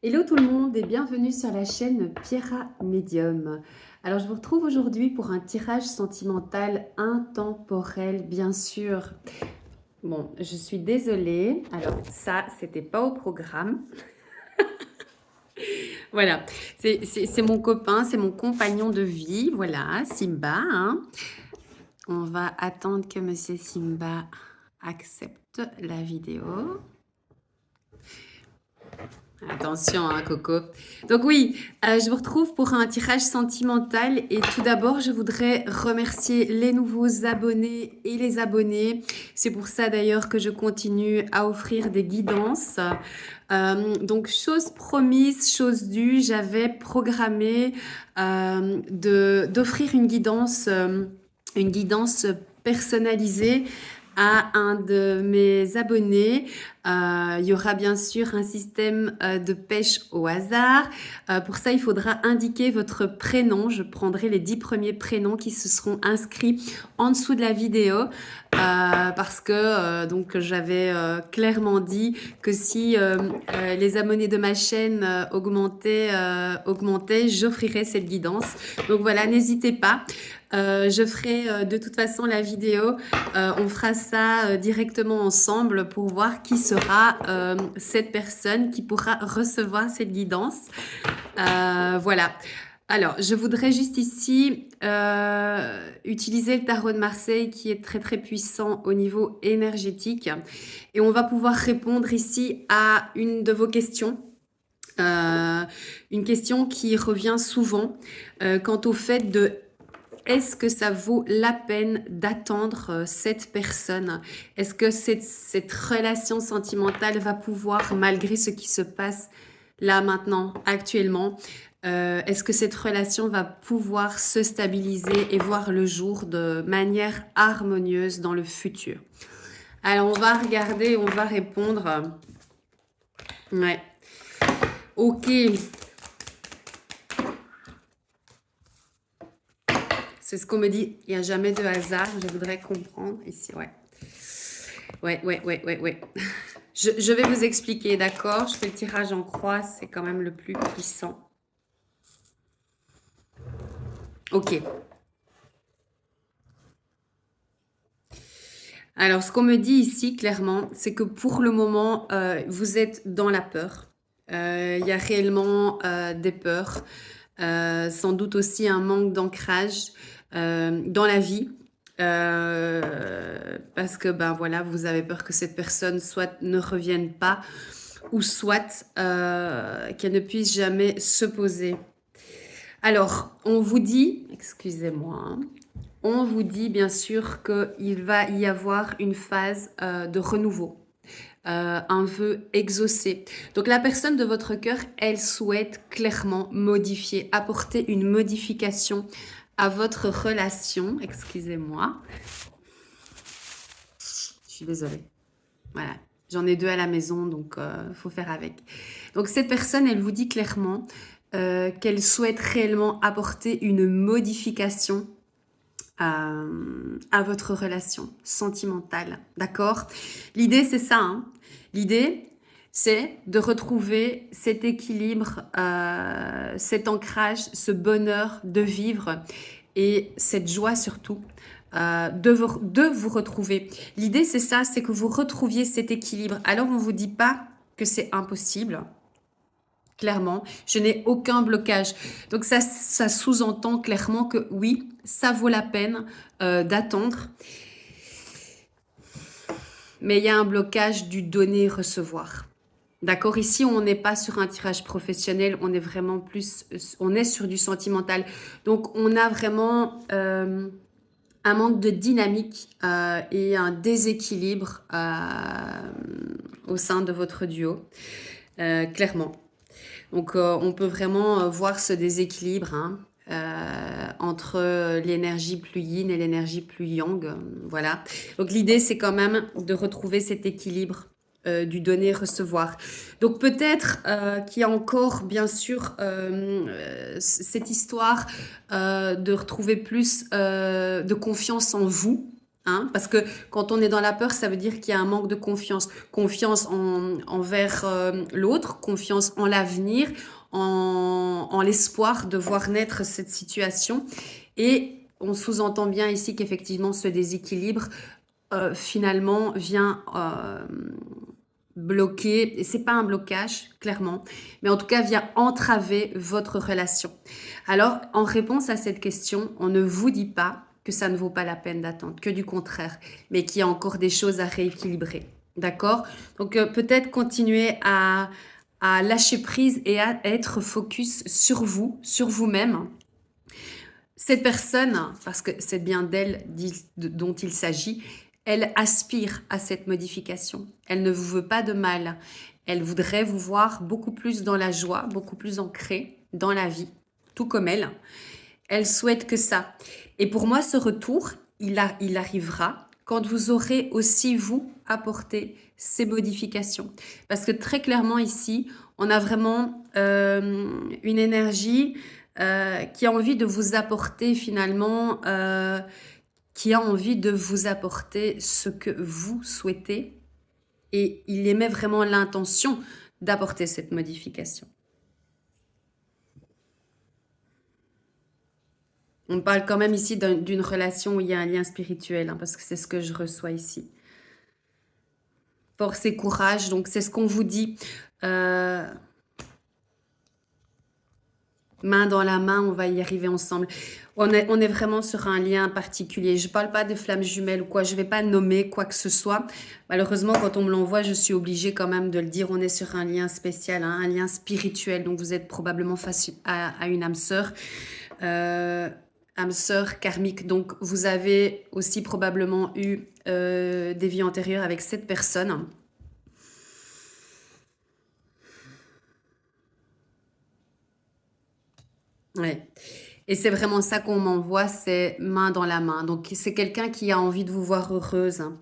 Hello tout le monde et bienvenue sur la chaîne Pierra Medium. Alors je vous retrouve aujourd'hui pour un tirage sentimental intemporel bien sûr. Bon, je suis désolée. Alors ça, c'était pas au programme. Voilà, c'est mon copain, c'est mon compagnon de vie. Voilà, Simba, hein. On va attendre que Monsieur Simba accepte la vidéo. Attention, hein, Coco. Donc oui, je vous retrouve pour un tirage sentimental et tout d'abord, je voudrais remercier les nouveaux abonnés et les abonnés. C'est pour ça d'ailleurs que je continue à offrir des guidances. Donc chose promise, chose due, j'avais programmé d'offrir une guidance personnalisée à un de mes abonnés. Il y aura bien sûr un système de pêche au hasard. Pour ça, il faudra indiquer votre prénom. Je prendrai les 10 premiers prénoms qui se seront inscrits en dessous de la vidéo. Parce que donc j'avais clairement dit que si les abonnés de ma chaîne augmentaient, j'offrirais cette guidance. Donc voilà, n'hésitez pas. Je ferai de toute façon la vidéo. On fera ça directement ensemble pour voir qui sera cette personne qui pourra recevoir cette guidance. Voilà. Alors, je voudrais juste ici utiliser le tarot de Marseille qui est très très puissant au niveau énergétique. Et on va pouvoir répondre ici à une de vos questions. Une question qui revient souvent quant au fait de est-ce que ça vaut la peine d'attendre cette personne? Est-ce que cette relation sentimentale va pouvoir, malgré ce qui se passe là maintenant, actuellement, est-ce que cette relation va pouvoir se stabiliser et voir le jour de manière harmonieuse dans le futur? Alors, on va regarder, on va répondre. Ouais. Ok. C'est ce qu'on me dit. Il n'y a jamais de hasard. Je voudrais comprendre ici. Ouais. Ouais. Je vais vous expliquer, d'accord? Je fais le tirage en croix. C'est quand même le plus puissant. Ok. Alors, ce qu'on me dit ici, clairement, c'est que pour le moment, vous êtes dans la peur. Il y a réellement des peurs. Sans doute aussi un manque d'ancrage dans la vie. Parce que ben voilà, vous avez peur que cette personne soit ne revienne pas ou soit qu'elle ne puisse jamais se poser. Alors, on vous dit, excusez-moi, hein, on vous dit bien sûr qu'il va y avoir une phase de renouveau. Un vœu exaucé. Donc la personne de votre cœur, elle souhaite clairement modifier, apporter une modification à votre relation. Excusez-moi. Je suis désolée. Voilà. J'en ai 2 à la maison, donc faut faire avec. Donc cette personne, elle vous dit clairement qu'elle souhaite réellement apporter une modification à votre relation sentimentale. D'accord? L'idée, c'est ça. Hein. L'idée, c'est de retrouver cet équilibre, cet ancrage, ce bonheur de vivre et cette joie surtout de vous retrouver. L'idée, c'est ça, c'est que vous retrouviez cet équilibre. Alors, on ne vous dit pas que c'est impossible. Clairement, je n'ai aucun blocage. Donc ça sous-entend clairement que oui, ça vaut la peine d'attendre. Mais il y a un blocage du donner-recevoir. D'accord, ici on n'est pas sur un tirage professionnel, on est vraiment plus, on est sur du sentimental. Donc on a vraiment un manque de dynamique et un déséquilibre au sein de votre duo, clairement. Donc, on peut vraiment voir ce déséquilibre hein, entre l'énergie plus yin et l'énergie plus yang. Voilà. Donc, l'idée, c'est quand même de retrouver cet équilibre du donner-recevoir. Donc, peut-être qu'il y a encore, bien sûr, cette histoire de retrouver plus de confiance en vous. Hein, parce que quand on est dans la peur, ça veut dire qu'il y a un manque de confiance. Confiance envers l'autre, confiance en l'avenir, en l'espoir de voir naître cette situation. Et on sous-entend bien ici qu'effectivement ce déséquilibre finalement vient bloquer, et c'est pas un blocage clairement, mais en tout cas vient entraver votre relation. Alors en réponse à cette question, on ne vous dit pas que ça ne vaut pas la peine d'attendre, que du contraire, mais qu'il y a encore des choses à rééquilibrer. D'accord? Donc peut-être continuer à lâcher prise et à être focus sur vous, sur vous-même. Cette personne, parce que c'est bien d'elle dont il s'agit, elle aspire à cette modification. Elle ne vous veut pas de mal. Elle voudrait vous voir beaucoup plus dans la joie, beaucoup plus ancré dans la vie, tout comme elle. Elle souhaite que ça. Et pour moi, ce retour, il arrivera quand vous aurez aussi, vous, apporté ces modifications. Parce que très clairement ici, on a vraiment une énergie qui a envie de vous apporter finalement, qui a envie de vous apporter ce que vous souhaitez. Et il émet vraiment l'intention d'apporter cette modification. On parle quand même ici d'une relation où il y a un lien spirituel, hein, parce que c'est ce que je reçois ici. Force et courage, donc c'est ce qu'on vous dit. Main dans la main, on va y arriver ensemble. On est vraiment sur un lien particulier. Je ne parle pas de flammes jumelles ou quoi, je ne vais pas nommer quoi que ce soit. Malheureusement, quand on me l'envoie, je suis obligée quand même de le dire. On est sur un lien spécial, hein, un lien spirituel. Donc vous êtes probablement face à une âme sœur. Âme sœur karmique. Donc vous avez aussi probablement eu des vies antérieures avec cette personne. Ouais. Et c'est vraiment ça qu'on m'envoie, c'est main dans la main. Donc c'est quelqu'un qui a envie de vous voir heureuse, hein.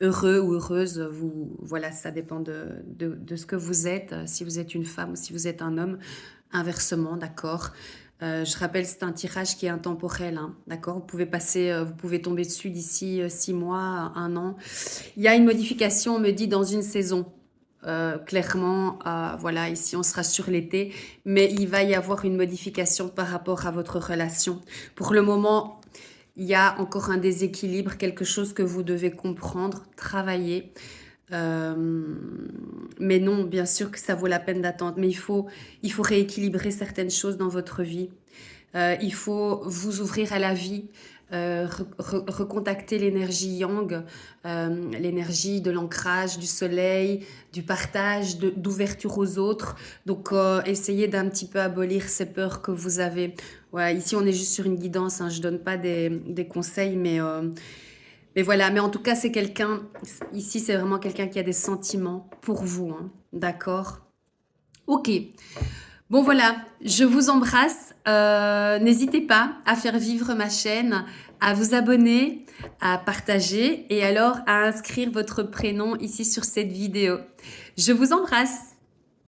Heureux ou heureuse, voilà, ça dépend de ce que vous êtes, si vous êtes une femme ou si vous êtes un homme, inversement, d'accord. Je rappelle, c'est un tirage qui est intemporel, hein, d'accord. Vous pouvez vous pouvez tomber dessus d'ici 6 mois, 1 an. Il y a une modification, on me dit, dans une saison. Clairement, voilà, ici on sera sur l'été, mais il va y avoir une modification par rapport à votre relation. Pour le moment, il y a encore un déséquilibre, quelque chose que vous devez comprendre, travailler. Mais non, bien sûr que ça vaut la peine d'attendre, mais il faut rééquilibrer certaines choses dans votre vie. Il faut vous ouvrir à la vie, recontacter l'énergie yang, l'énergie de l'ancrage, du soleil, du partage, d'ouverture aux autres. Donc, essayez d'un petit peu abolir ces peurs que vous avez. Ouais, ici, on est juste sur une guidance, hein, je ne donne pas des conseils, mais voilà. Mais en tout cas, c'est quelqu'un, ici, c'est vraiment quelqu'un qui a des sentiments pour vous, hein, d'accord? Ok. Bon voilà, je vous embrasse. N'hésitez pas à faire vivre ma chaîne, à vous abonner, à partager et alors à inscrire votre prénom ici sur cette vidéo. Je vous embrasse.